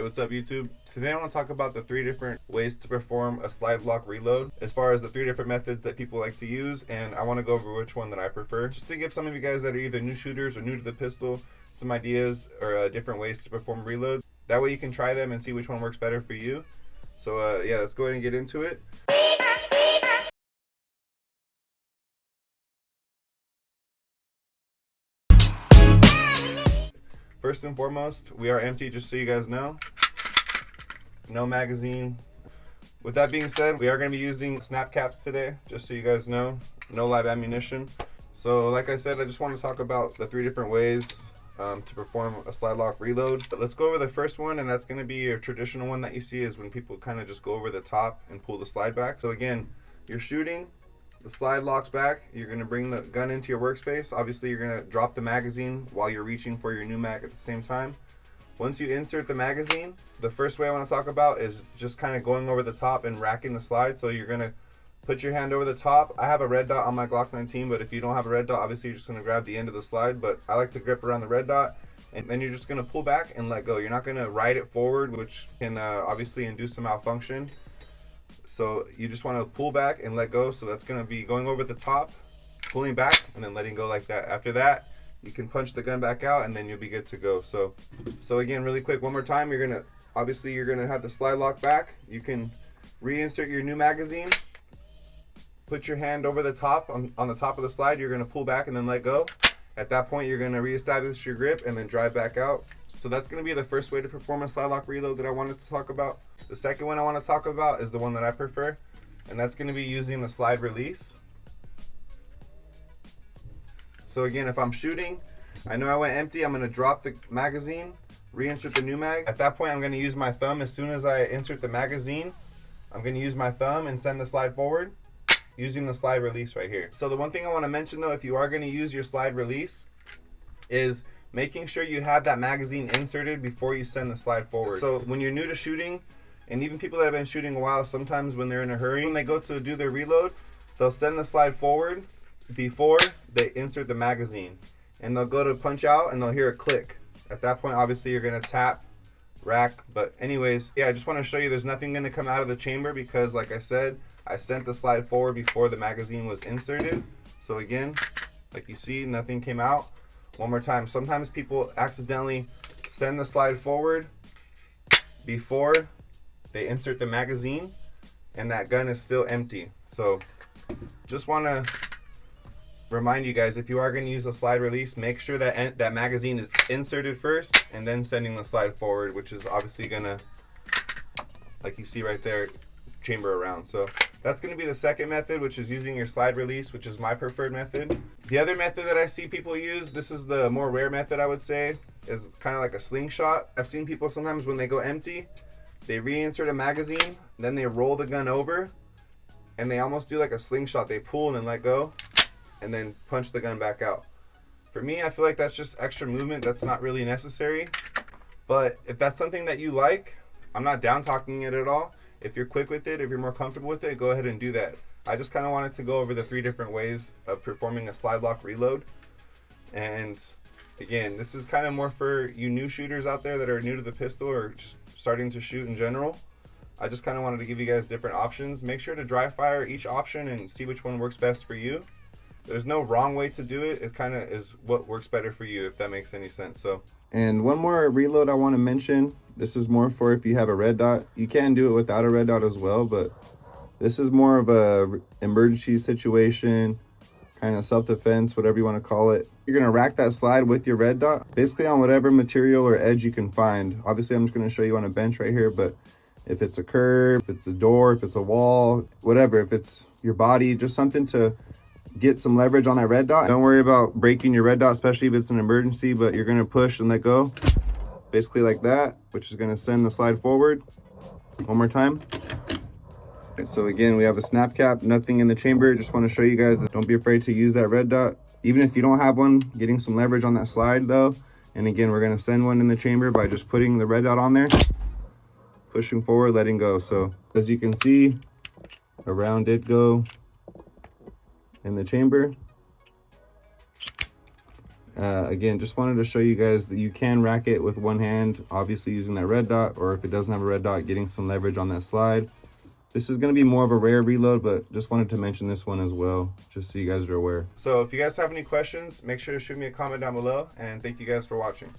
Hey, what's up YouTube? Today I want to talk about the 3 different ways to perform a slide lock reload, as far as the 3 different methods that people like to use, and I want to go over which one that I prefer, just to give some of you guys that are either new shooters or new to the pistol some ideas or different ways to perform reload. That way you can try them and see which one works better for you. So yeah, let's go ahead and get into it. First and foremost, we are empty, just so you guys know. No magazine. With that being said, we are going to be using snap caps today, just so you guys know. No live ammunition. So like I said, I just want to talk about the 3 different ways to perform a slide lock reload. But let's go over the first one, and that's going to be your traditional one that you see is when people kind of just go over the top and pull the slide back. So again, you're shooting, the slide locks back, you're going to bring the gun into your workspace. Obviously you're going to drop the magazine while you're reaching for your new mag at the same time. Once you insert the magazine, the first way I want to talk about is just kind of going over the top and racking the slide. So you're going to put your hand over the top. I have a red dot on my Glock 19, but if you don't have a red dot, obviously you're just going to grab the end of the slide, but I like to grip around the red dot, and then you're just going to pull back and let go. You're not going to ride it forward, which can obviously induce some malfunction. So you just want to pull back and let go. So that's going to be going over the top, pulling back, and then letting go like that. After that, you can punch the gun back out, and then you'll be good to go. So again, really quick, one more time, you're going to have the slide lock back. You can reinsert your new magazine, put your hand over the top on the top of the slide. You're going to pull back and then let go. At that point, you're going to reestablish your grip and then drive back out. So that's going to be the first way to perform a slide lock reload that I wanted to talk about. The second one I want to talk about is the one that I prefer, and that's going to be using the slide release. So again, if I'm shooting, I know I went empty, I'm going to drop the magazine, reinsert the new mag. At that point, I'm going to use my thumb. As soon as I insert the magazine, I'm going to use my thumb and send the slide forward using the slide release right here. So the one thing I want to mention though, if you are going to use your slide release, is making sure you have that magazine inserted before you send the slide forward. So when you're new to shooting, and even people that have been shooting a while, sometimes when they're in a hurry, when they go to do their reload, they'll send the slide forward before they insert the magazine, and they'll go to punch out and they'll hear a click. At that point, obviously you're going to tap, rack. But anyways, yeah, I just want to show you there's nothing going to come out of the chamber because, like I said, I sent the slide forward before the magazine was inserted. So again, like you see, nothing came out. One more time, sometimes people accidentally send the slide forward before they insert the magazine, and that gun is still empty. So just want to remind you guys, if you are going to use a slide release, make sure that that magazine is inserted first and then sending the slide forward, which is obviously going to, like you see right there, chamber around. So that's going to be the second method, which is using your slide release, which is my preferred method. The other method that I see people use, this is the more rare method I would say, is kind of like a slingshot. I've seen people sometimes when they go empty, they reinsert a magazine, then they roll the gun over, and they almost do like a slingshot. They pull and then let go, and then punch the gun back out. For me, I feel like that's just extra movement that's not really necessary. But if that's something that you like, I'm not down talking it at all. If you're quick with it, if you're more comfortable with it, go ahead and do that. I just kind of wanted to go over the 3 different ways of performing a slide lock reload. And again, this is kind of more for you new shooters out there that are new to the pistol or just starting to shoot in general. I just kind of wanted to give you guys different options. Make sure to dry fire each option and see which one works best for you. There's no wrong way to do it. It kind of is what works better for you, if that makes any sense. So, and one more reload I want to mention. This is more for if you have a red dot. You can do it without a red dot as well, but this is more of a emergency situation, kind of self-defense, whatever you want to call it. You're going to rack that slide with your red dot, basically on whatever material or edge you can find. Obviously, I'm just going to show you on a bench right here, but if it's a curb, if it's a door, if it's a wall, whatever, if it's your body, just something to get some leverage on that red dot. Don't worry about breaking your red dot, especially if it's an emergency, but you're going to push and let go, basically like that, which is going to send the slide forward. One more time. Okay, so again, we have a snap cap, nothing in the chamber. Just want to show you guys that don't be afraid to use that red dot. Even if you don't have one, getting some leverage on that slide though. And again, we're going to send one in the chamber by just putting the red dot on there, pushing forward, letting go. So as you can see, around it go in the chamber. Again, just wanted to show you guys that you can rack it with one hand, obviously using that red dot, or if it doesn't have a red dot, getting some leverage on that slide. This is going to be more of a rare reload, but just wanted to mention this one as well, just so you guys are aware. So if you guys have any questions, make sure to shoot me a comment down below, and thank you guys for watching.